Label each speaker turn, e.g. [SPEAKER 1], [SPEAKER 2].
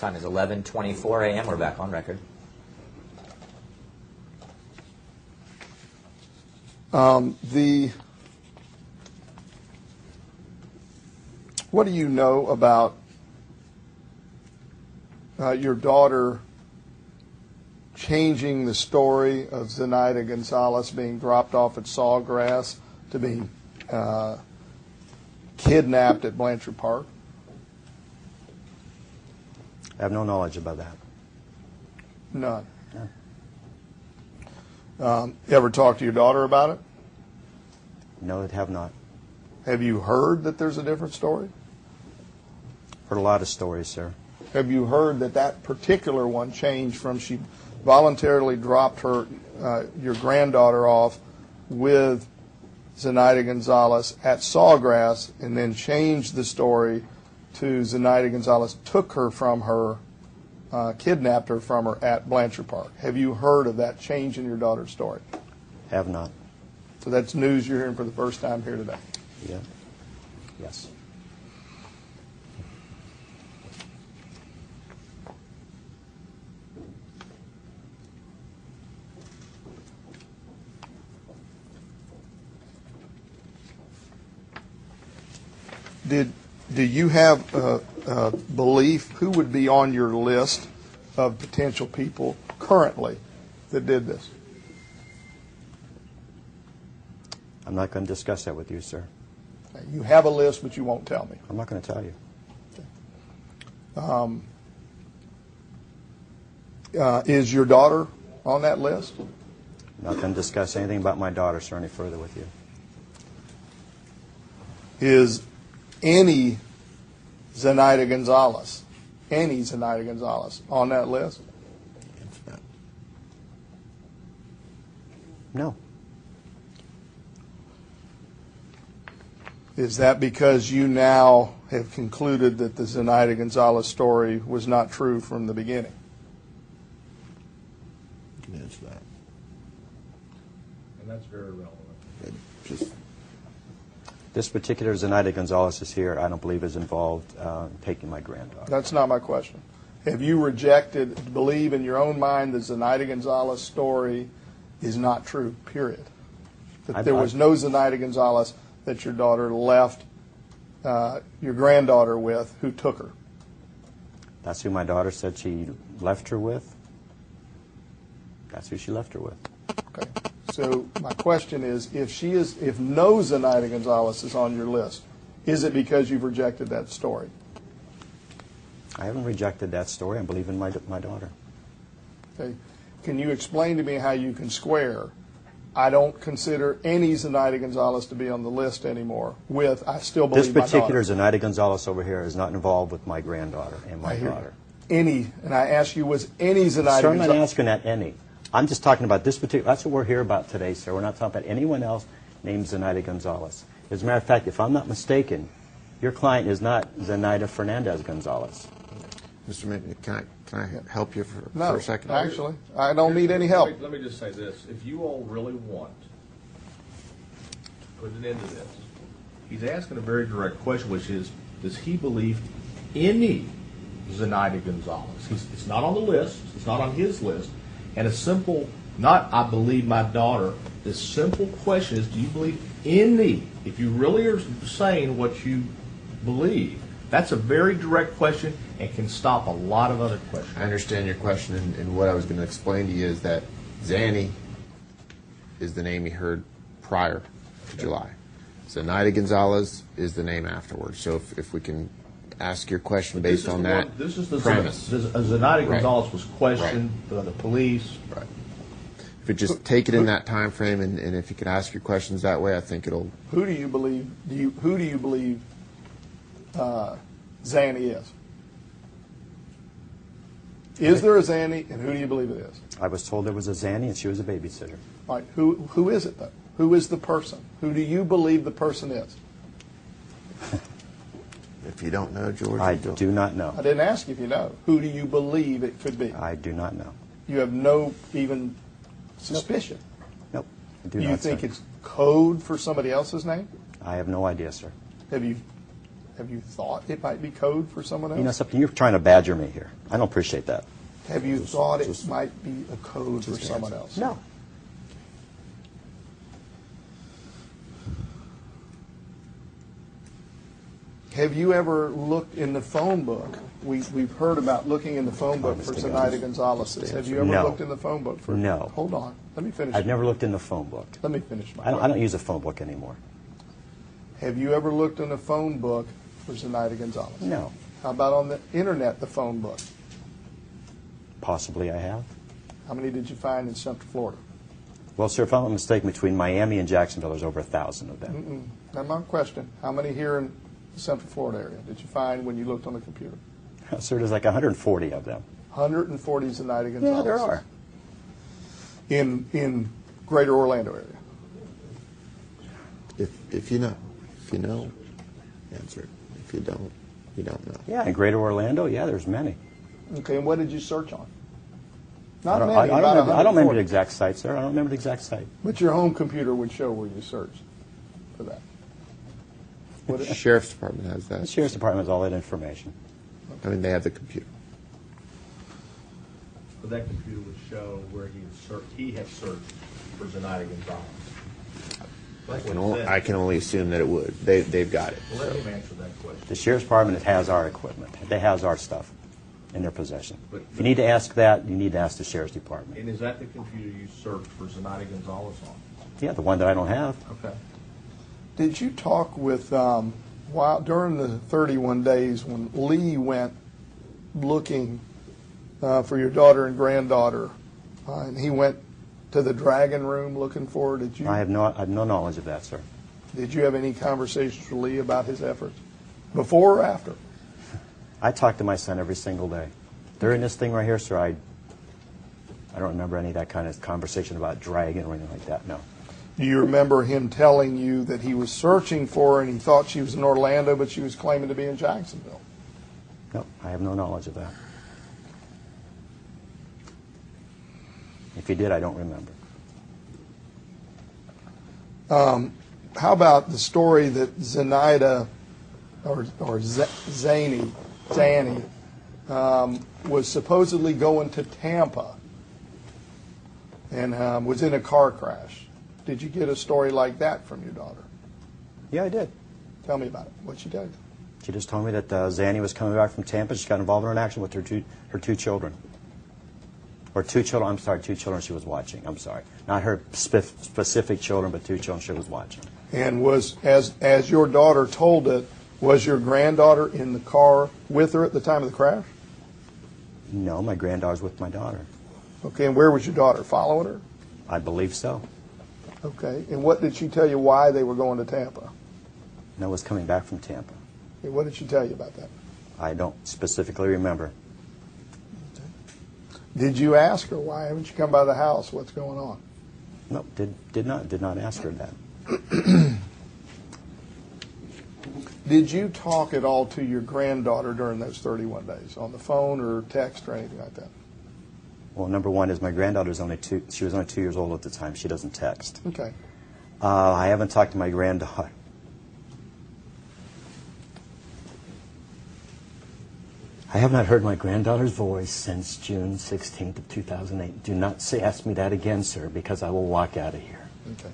[SPEAKER 1] Time is 11:24 a.m. We're back on record.
[SPEAKER 2] What do you know about your daughter changing the story of Zenaida Gonzales being dropped off at Sawgrass to being kidnapped at Blanchard Park?
[SPEAKER 3] I have no knowledge about that.
[SPEAKER 2] None.
[SPEAKER 3] No.
[SPEAKER 2] You ever talked to your daughter about it?
[SPEAKER 3] No, I have not.
[SPEAKER 2] Have you heard that there's a different story?
[SPEAKER 3] Heard a lot of stories, sir.
[SPEAKER 2] Have you heard that that particular one changed from she voluntarily dropped her your granddaughter off with Zenaida Gonzales at Sawgrass and then changed the story to Zenaida Gonzales took her from her, kidnapped her from her at Blanchard Park? Have you heard of that change in your daughter's story?
[SPEAKER 3] Have not.
[SPEAKER 2] So that's news you're hearing for the first time here today.
[SPEAKER 3] Yeah. Yes.
[SPEAKER 2] Do you have a belief who would be on your list of potential people currently that did this?
[SPEAKER 3] I'm not going to discuss that with you, sir.
[SPEAKER 2] You have a list, but you won't tell me.
[SPEAKER 3] I'm not going to tell you.
[SPEAKER 2] Is your daughter on that list?
[SPEAKER 3] I'm not going to discuss anything about my daughter, sir, any further with you.
[SPEAKER 2] Is any Zenaida Gonzales on that list?
[SPEAKER 3] No.
[SPEAKER 2] Is that because you now have concluded that the Zenaida Gonzales story was not true from the beginning?
[SPEAKER 4] You can answer that.
[SPEAKER 5] And that's very relevant.
[SPEAKER 3] This particular Zenaida Gonzales is here, I don't believe is involved in taking my granddaughter.
[SPEAKER 2] That's not my question. Have you rejected, believe in your own mind that Zenaida Gonzales story is not true, period? That there was no Zenaida Gonzales that your daughter left your granddaughter with who took her?
[SPEAKER 3] That's who my daughter said she left her with. That's who she left her with.
[SPEAKER 2] Okay. So my question is, if no Zenaida Gonzales is on your list, is it because you've rejected that story?
[SPEAKER 3] I haven't rejected that story. I believe in my daughter.
[SPEAKER 2] Okay. Can you explain to me how you can square, I don't consider any Zenaida Gonzales to be on the list anymore, with I still believe
[SPEAKER 3] this
[SPEAKER 2] my daughter?
[SPEAKER 3] This particular Zenaida Gonzales over here is not involved with my granddaughter and my daughter.
[SPEAKER 2] Any, and I ask you, was any Zenaida
[SPEAKER 3] Sir, I'm
[SPEAKER 2] Gonzales?
[SPEAKER 3] not asking that any. I'm just talking about this particular, that's what we're here about today, sir. We're not talking about anyone else named Zenaida Gonzales. As a matter of fact, if I'm not mistaken, your client is not Zenaida Fernandez Gonzales.
[SPEAKER 4] Mr. Minton, can I help you for a second?
[SPEAKER 2] No, actually, I don't need any help.
[SPEAKER 5] Let me just say this. If you all really want to put an end to this, he's asking a very direct question, which is, does he believe any Zenaida Gonzales? It's not on the list. It's not on his list. And a simple, not I believe my daughter, the simple question is, do you believe any? If you really are saying what you believe, that's a very direct question and can stop a lot of other questions.
[SPEAKER 4] I understand your question, and what I was going to explain to you is that Zanny is the name he heard prior to July. Zenaida Gonzales is the name afterwards. So if we can ask your question based on that
[SPEAKER 5] This is the
[SPEAKER 4] premise.
[SPEAKER 5] Zenaida Gonzales was questioned by the police.
[SPEAKER 4] Right. If you just take it in that time frame, and if you can ask your questions that way, I think it'll.
[SPEAKER 2] Who do you believe? Who do you believe Zanny is? Is there a Zanny, and who do you believe it is?
[SPEAKER 3] I was told there was a Zanny, and she was a babysitter.
[SPEAKER 2] All right. Who is it, though? Who is the person? Who do you believe the person is?
[SPEAKER 4] If you don't know, George,
[SPEAKER 3] I do not know.
[SPEAKER 2] I didn't ask if you know. Who do you believe it could be?
[SPEAKER 3] I do not know.
[SPEAKER 2] You have no even suspicion?
[SPEAKER 3] Nope. I do
[SPEAKER 2] Do you
[SPEAKER 3] not,
[SPEAKER 2] think
[SPEAKER 3] sir.
[SPEAKER 2] it's code for somebody else's name?
[SPEAKER 3] I have no idea, sir.
[SPEAKER 2] Have you Have you thought it might be code for someone else?
[SPEAKER 3] You know something? You're trying to badger me here. I don't appreciate that.
[SPEAKER 2] Have you thought it might be a code for someone else?
[SPEAKER 3] No.
[SPEAKER 2] Have you ever looked in the phone book? We've heard about looking in the phone book for Zenaida Gonzales. Have you ever
[SPEAKER 3] No.
[SPEAKER 2] looked in the phone book for?
[SPEAKER 3] No.
[SPEAKER 2] Hold on. Let me finish.
[SPEAKER 3] I've never looked in the phone book.
[SPEAKER 2] Let me finish my.
[SPEAKER 3] I don't use a phone book anymore.
[SPEAKER 2] Have you ever looked in the phone book for Zenaida Gonzales?
[SPEAKER 3] No.
[SPEAKER 2] How about on the internet, the phone book?
[SPEAKER 3] Possibly I have.
[SPEAKER 2] How many did you find in Central Florida?
[SPEAKER 3] Well, sir, if I'm not mistaken, between Miami and Jacksonville, there's over 1,000 of them.
[SPEAKER 2] Now, my question, how many here in the Central Florida area did you find when you looked on the computer?
[SPEAKER 3] Sir, there's like 140 of them.
[SPEAKER 2] 140 Zenaida Gonzales.
[SPEAKER 3] Yeah, there are.
[SPEAKER 2] In greater Orlando area.
[SPEAKER 4] If you know, answer it. If you don't know.
[SPEAKER 3] Yeah, in Greater Orlando, yeah, there's many.
[SPEAKER 2] Okay, and what did you search on?
[SPEAKER 3] I
[SPEAKER 2] Not
[SPEAKER 3] don't,
[SPEAKER 2] many,
[SPEAKER 3] I,
[SPEAKER 2] about
[SPEAKER 3] don't remember, I don't remember
[SPEAKER 2] 140.
[SPEAKER 3] the exact site, sir. I don't remember the exact site.
[SPEAKER 2] But your home computer would show where you searched for that. Would
[SPEAKER 4] The
[SPEAKER 2] it?
[SPEAKER 4] Sheriff's Department has
[SPEAKER 3] The
[SPEAKER 4] that.
[SPEAKER 3] Sheriff's Department has all that information.
[SPEAKER 4] I mean, they have the computer.
[SPEAKER 5] But that computer would show where he had searched for Zenaida Gonzales. That's what it said.
[SPEAKER 4] I can only assume that it would. They've got it.
[SPEAKER 5] Well, let him answer that question.
[SPEAKER 3] The Sheriff's Department has our equipment. They has our stuff in their possession.
[SPEAKER 5] But-
[SPEAKER 3] If you need to ask that, you need to ask the Sheriff's Department.
[SPEAKER 5] And is that the computer you searched for Zenaida Gonzales on?
[SPEAKER 3] Yeah, the one that I don't have.
[SPEAKER 5] Okay.
[SPEAKER 2] Did you talk with, during the 31 days when Lee went looking for your daughter and granddaughter, and he went to the Dragon Room looking for her, did you?
[SPEAKER 3] I have no knowledge of that, sir.
[SPEAKER 2] Did you have any conversations with Lee about his efforts? Before or after?
[SPEAKER 3] I talk to my son every single day. During this thing right here, sir, I don't remember any of that kind of conversation about dragging or anything like that, no.
[SPEAKER 2] Do you remember him telling you that he was searching for her and he thought she was in Orlando, but she was claiming to be in Jacksonville?
[SPEAKER 3] No, I have no knowledge of that. If he did, I don't remember.
[SPEAKER 2] How about the story that Zenaida, or Zanny, was supposedly going to Tampa and was in a car crash? Did you get a story like that from your daughter?
[SPEAKER 3] Yeah, I did.
[SPEAKER 2] Tell me about it. What'd she tell you?
[SPEAKER 3] She just told me that Zanny was coming back from Tampa. She got involved in an accident with her two children. Or two children, I'm sorry, two children she was watching. I'm sorry. Not her specific children, but two children she was watching.
[SPEAKER 2] And was, as your daughter told it, was your granddaughter in the car with her at the time of the crash?
[SPEAKER 3] No, my granddaughter's with my daughter.
[SPEAKER 2] Okay, and where was your daughter? Following her?
[SPEAKER 3] I believe so.
[SPEAKER 2] Okay, and what did she tell you why they were going to Tampa?
[SPEAKER 3] No, was coming back from Tampa.
[SPEAKER 2] Okay, what did she tell you about that?
[SPEAKER 3] I don't specifically remember.
[SPEAKER 2] Did you ask her, why haven't you come by the house? What's going on?
[SPEAKER 3] No, did not ask her that.
[SPEAKER 2] Did you talk at all to your granddaughter during those 31 days, on the phone or text or anything like that?
[SPEAKER 3] Well, number one is my granddaughter's only two. She was only 2 years old at the time. She doesn't text.
[SPEAKER 2] Okay.
[SPEAKER 3] I haven't talked to my granddaughter. I have not heard my granddaughter's voice since June 16th of 2008. Do not ask me that again, sir, because I will walk out of here.
[SPEAKER 2] Okay.